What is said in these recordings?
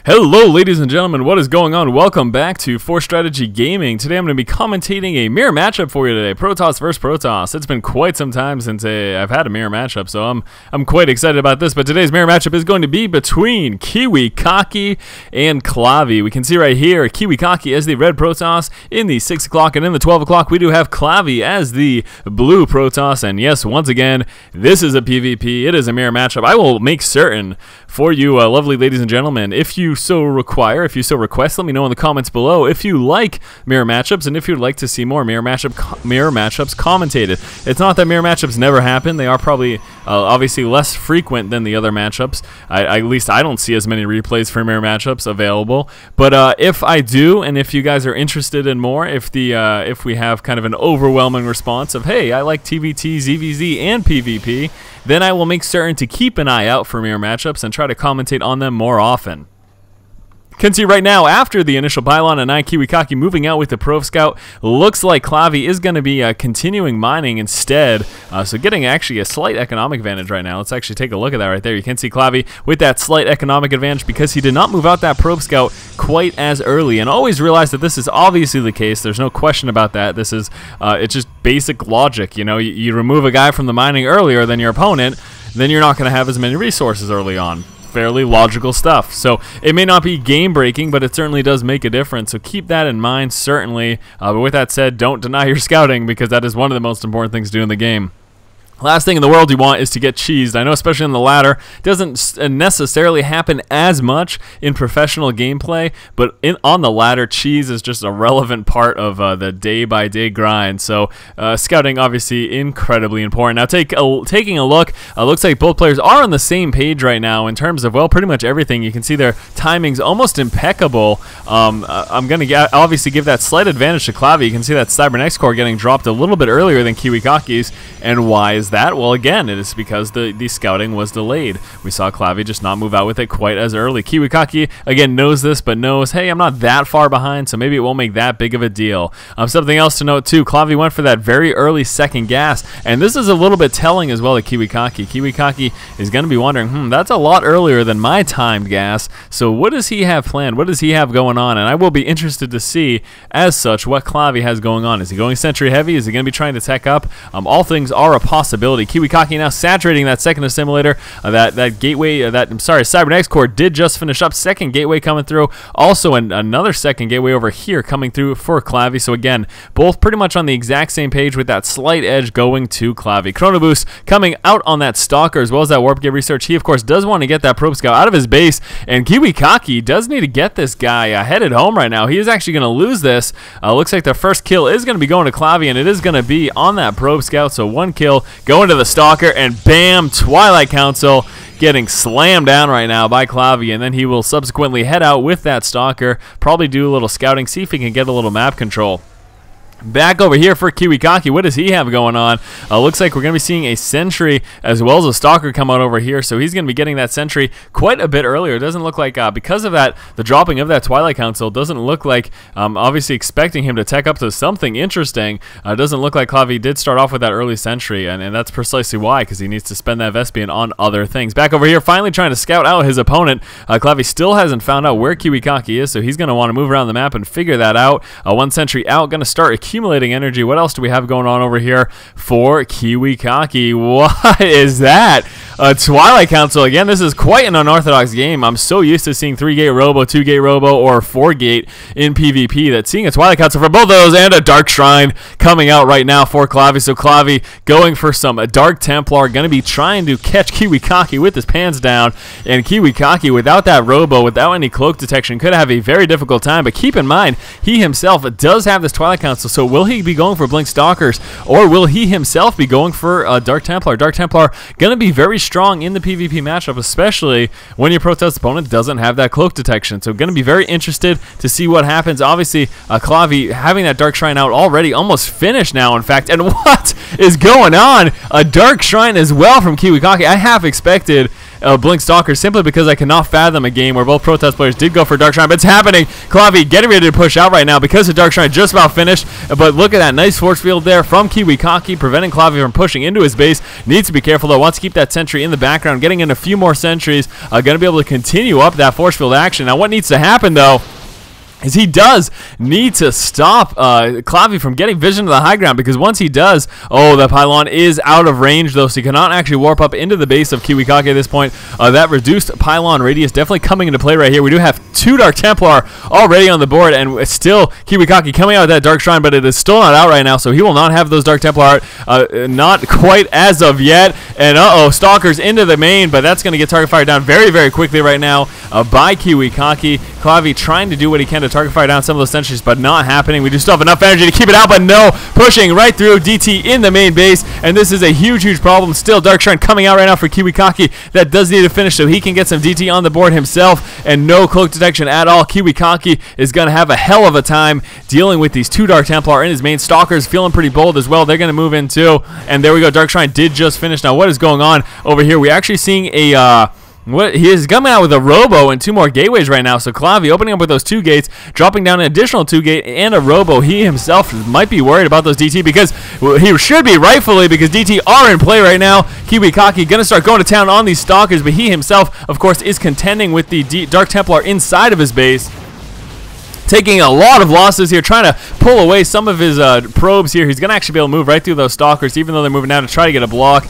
Hello ladies and gentlemen, what is going on? Welcome back to Force Strategy Gaming. Today I'm going to be commentating a mirror matchup for you today, Protoss versus Protoss. It's been quite some time since I've had a mirror matchup, so I'm quite excited about this. But today's mirror matchup is going to be between Kiwikaki and Clavie. We can see right here, Kiwikaki as the red Protoss in the 6 o'clock, and in the 12 o'clock we do have Clavie as the blue Protoss. And yes, once again, this is a PvP. It is a mirror matchup. I will make certain for you, lovely ladies and gentlemen, if you so require, if you so request, let me know in the comments below if you like mirror matchups and if you'd like to see more mirror matchups commentated. It's not that mirror matchups never happen. They are probably obviously less frequent than the other matchups. At least I don't see as many replays for mirror matchups available. But if I do, and if you guys are interested in more, if we have kind of an overwhelming response of, hey, I like TVT, ZVZ, and PvP, then I will make certain to keep an eye out for mirror matchups and try to commentate on them more often. Can see right now, after the initial pylon and Kiwikaki moving out with the Prov Scout, looks like Clavie is going to be continuing mining instead, so getting actually a slight economic advantage right now. Let's actually take a look at that right there. You can see Clavie with that slight economic advantage because he did not move out that Prov Scout quite as early, and always realize that this is obviously the case. There's no question about that. This is it's just basic logic. You know, you remove a guy from the mining earlier than your opponent, then you're not going to have as many resources early on. Fairly logical stuff. So it may not be game breaking, but it certainly does make a difference. So keep that in mind, certainly. But with that said, don't deny your scouting, because that is one of the most important things to do in the game. Last thing in the world you want is to get cheesed. I know, especially on the ladder, it doesn't necessarily happen as much in professional gameplay, but on the ladder, cheese is just a relevant part of the day-by-day grind. So scouting, obviously, incredibly important. Now, taking a look, looks like both players are on the same page right now in terms of, well, pretty much everything. You can see their timing's almost impeccable. I'm going to obviously give that slight advantage to Clavie. You can see that Cybernex core getting dropped a little bit earlier than Kiwikaki's, and why is that? Well, again, it is because the scouting was delayed. We saw Clavie just not move out with it quite as early. Kiwikaki, again, knows this, but knows, hey, I'm not that far behind, so maybe it won't make that big of a deal. Something else to note, too, Clavie went for that very early second gas, and this is a little bit telling as well to Kiwikaki. Kiwikaki is going to be wondering, that's a lot earlier than my timed gas, so what does he have planned? What does he have going on? And I will be interested to see, as such, what Clavie has going on. Is he going Sentry Heavy? Is he going to be trying to tech up? All things are a possibility. Kiwikaki now saturating that second assimilator. That gateway, Cybernex core did just finish up. Second gateway coming through. Also another second gateway over here coming through for Clavie. So again, both pretty much on the exact same page with that slight edge going to Clavie. Chrono Boost coming out on that Stalker as well as that Warp Gate Research. He, of course, does want to get that Probe Scout out of his base, and Kiwikaki does need to get this guy headed home right now. He is actually going to lose this. Looks like the first kill is going to be going to Clavie, and it is going to be on that Probe Scout. So one kill going to the Stalker, and bam, Twilight Council getting slammed down right now by Clavie, and then he will subsequently head out with that Stalker, probably do a little scouting, see if he can get a little map control. Back over here for Kiwikaki, what does he have going on? Looks like we're going to be seeing a Sentry as well as a Stalker come out over here, so he's going to be getting that Sentry quite a bit earlier. It doesn't look like, because of that, the dropping of that Twilight Council, doesn't look like, obviously expecting him to tech up to something interesting. It doesn't look like Clavie did start off with that early Sentry, and that's precisely why, because he needs to spend that Vespian on other things. Back over here, finally trying to scout out his opponent. Clavie still hasn't found out where Kiwikaki is, so he's going to want to move around the map and figure that out. One Sentry out, going to start accumulating energy. What else do we have going on over here for Kiwikaki? What is that? Twilight Council. Again, this is quite an unorthodox game. I'm so used to seeing 3-gate Robo, 2-gate Robo, or 4-gate in PvP that seeing a Twilight Council for both of those and a Dark Shrine coming out right now for Clavie. So Clavie going for some Dark Templar, going to be trying to catch Kiwikaki with his pants down, and Kiwikaki without that Robo, without any cloak detection, could have a very difficult time. But keep in mind, he himself does have this Twilight Council, so will he be going for Blink Stalkers, or will he himself be going for Dark Templar? Dark Templar going to be very strong in the PvP matchup, especially when your Protoss opponent doesn't have that cloak detection. So going to be very interested to see what happens. Obviously, Clavie having that Dark Shrine out already, almost finished now, in fact. And what is going on? A Dark Shrine as well from Kiwikaki. I half expected Blink Stalker simply because I cannot fathom a game where both Protoss players did go for Dark Shrine, but it's happening. Clavie getting ready to push out right now because the Dark Shrine just about finished, but look at that nice force field there from Kiwikaki, preventing Clavie from pushing into his base. Needs to be careful though, wants to keep that sentry in the background, getting in a few more sentries, going to be able to continue up that force field action. Now what needs to happen though is he does need to stop Clavie from getting vision to the high ground, because once he does, oh, the pylon is out of range though, so he cannot actually warp up into the base of Kiwikaki at this point. That reduced pylon radius definitely coming into play right here. We do have 2 Dark Templar already on the board, and still Kiwikaki coming out of that Dark Shrine, but it is still not out right now, so he will not have those Dark Templar out, not quite as of yet. And Stalker's into the main, but that's going to get target fire down very, very quickly right now by Kiwikaki. Clavie trying to do what he can to target fire down some of those sentries, but not happening. We do still have enough energy to keep it out, but no, pushing right through DT in the main base, and this is a huge, huge problem. Still Dark Shrine coming out right now for Kiwikaki. That does need to finish so he can get some DT on the board himself, and no cloak detection at all. Kiwikaki is going to have a hell of a time dealing with these 2 Dark Templar in his main. Stalker's feeling pretty bold as well. They're going to move in too, and there we go. Dark Shrine did just finish. Now what is going on over here? We're actually seeing a he is coming out with a Robo and 2 more gateways right now. So Clavie opening up with those 2 gates, dropping down an additional 2 gate and a Robo. He himself might be worried about those DT, because he should be rightfully, because DT are in play right now. Kiwikaki gonna start going to town on these Stalkers, but he himself, of course, is contending with the Dark Templar inside of his base. Taking a lot of losses here, trying to pull away some of his probes here. He's going to actually be able to move right through those Stalkers, even though they're moving down to try to get a block.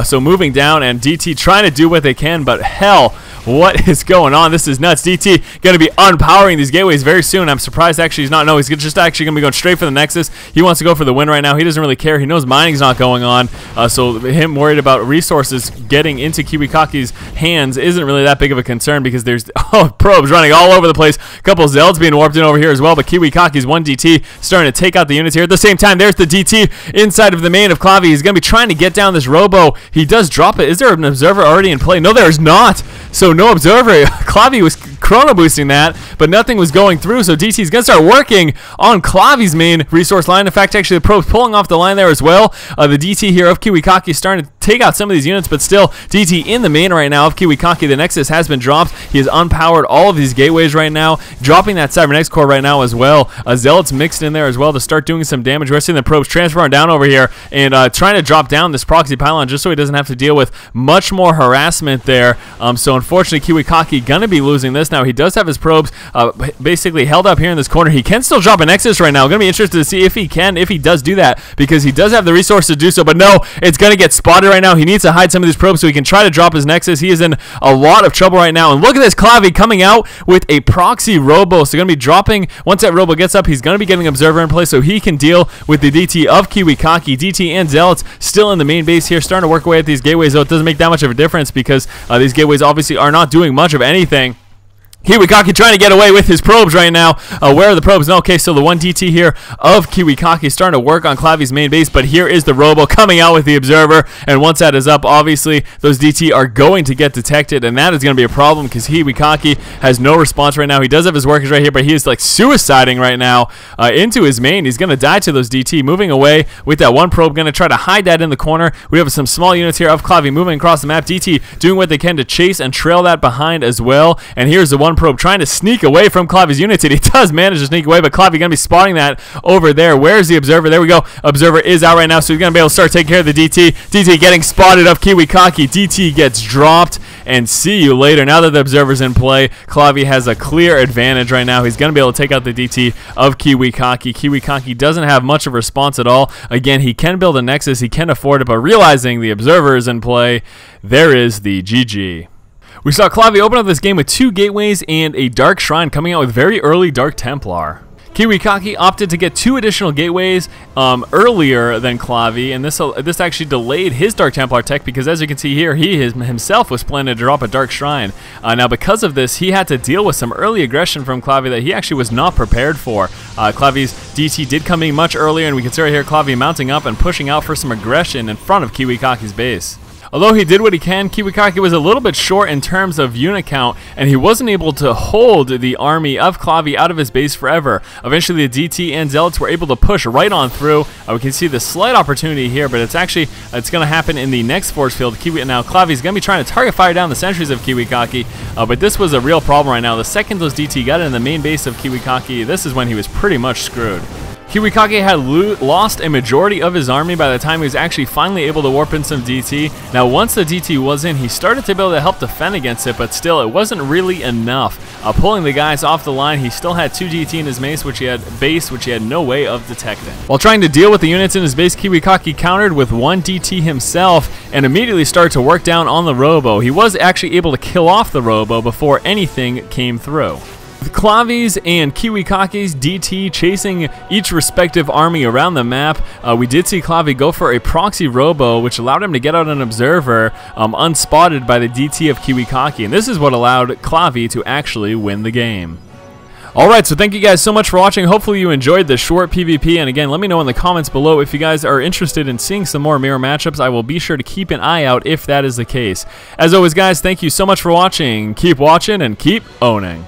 So moving down, and DT trying to do what they can, but hell, what is going on? This is nuts. DT going to be unpowering these gateways very soon. I'm surprised actually he's not. No, he's just actually going to be going straight for the Nexus. He wants to go for the win right now. He doesn't really care. He knows mining's not going on. So him worried about resources getting into Kiwikaki's hands isn't really that big of a concern, because there's probes running all over the place. A couple of Zelds being warped in over here as well, but Kiwikaki's 1 DT starting to take out the units here. At the same time, there's the DT inside of the main of Clavie. He's going to be trying to get down this Robo. He does drop it. Is there an observer already in play? No, there is not. So no observer. Clavie was chrono boosting that, but nothing was going through, so DT's going to start working on Clavie's main resource line. In fact, actually the probes pulling off the line there as well. The DT here of Kiwikaki is starting to take out some of these units, but still DT in the main right now of Kiwikaki. The Nexus has been dropped. He has unpowered all of these gateways right now, dropping that Cybernetics core right now as well. Zealot's mixed in there as well to start doing some damage. We're seeing the probes transferring down over here and trying to drop down this proxy pylon just so he doesn't have to deal with much more harassment there. So unfortunately, Kiwikaki gonna be losing this. Now he does have his probes basically held up here in this corner. He can still drop a Nexus right now. Gonna be interested to see if he can, if he does do that, because he does have the resource to do so. But no, it's gonna get spotted right now. He needs to hide some of these probes so he can try to drop his Nexus. He is in a lot of trouble right now. And look at this Clavie coming out with a proxy Robo. So gonna be dropping, once that Robo gets up, he's gonna be getting Observer in place so he can deal with the DT of Kiwikaki. DT and Zealots still in the main base here, starting to work away at these gateways, though it doesn't make that much of a difference because these gateways obviously are not doing much of anything. Kiwikaki trying to get away with his probes right now. Where are the probes? No, okay, so the 1 DT here of Kiwikaki is starting to work on Clavie's main base, but here is the Robo coming out with the Observer, and once that is up, obviously, those DT are going to get detected, and that is going to be a problem because Kiwikaki has no response right now. He does have his workers right here, but he is like suiciding right now into his main. He's going to die to those DT, moving away with that 1 probe, going to try to hide that in the corner. We have some small units here of Clavie moving across the map. DT doing what they can to chase and trail that behind as well, and here's the 1 probe trying to sneak away from Clavie's units, and he does manage to sneak away, but Clavie going to be spotting that over there. Where's the Observer? There we go. Observer is out right now, so he's going to be able to start taking care of the DT. DT getting spotted of Kiwikaki. DT gets dropped, and see you later. Now that the Observer's in play, Clavie has a clear advantage right now. He's going to be able to take out the DT of Kiwikaki. Kiwikaki doesn't have much of a response at all. Again, he can build a Nexus. He can afford it, but realizing the Observer is in play, there is the GG. We saw Clavie open up this game with 2 gateways and a Dark Shrine, coming out with very early Dark Templar. Kiwikaki opted to get 2 additional gateways earlier than Clavie, and this actually delayed his Dark Templar tech because, as you can see here, he himself was planning to drop a Dark Shrine. Now, because of this, he had to deal with some early aggression from Clavie that he actually was not prepared for. Clavie's DT did come in much earlier, and we can see right here Clavie mounting up and pushing out for some aggression in front of Kiwikaki's base. Although he did what he can, Kiwikaki was a little bit short in terms of unit count, and he wasn't able to hold the army of Clavie out of his base forever. Eventually, the DT and Zealots were able to push right on through. We can see the slight opportunity here, but it's going to happen in the next force field. Now, Clavie's going to be trying to target fire down the sentries of Kiwikaki, but this was a real problem right now. The second those DT got in the main base of Kiwikaki, this is when he was pretty much screwed. Kiwikaki had lost a majority of his army by the time he was actually finally able to warp in some DT. Now, once the DT was in, he started to be able to help defend against it, but still, it wasn't really enough. Pulling the guys off the line, he still had 2 DT in his base, which he had no way of detecting. While trying to deal with the units in his base, Kiwikaki countered with 1 DT himself and immediately started to work down on the Robo. He was actually able to kill off the Robo before anything came through. With Clavie's and Kiwikaki's DT chasing each respective army around the map, we did see Clavie go for a proxy robo, which allowed him to get out an observer unspotted by the DT of Kiwikaki, and this is what allowed Clavie to actually win the game. Alright, so thank you guys so much for watching. Hopefully you enjoyed this short PvP, and again, let me know in the comments below if you guys are interested in seeing some more mirror matchups. I will be sure to keep an eye out if that is the case. As always, guys, thank you so much for watching. Keep watching and keep owning.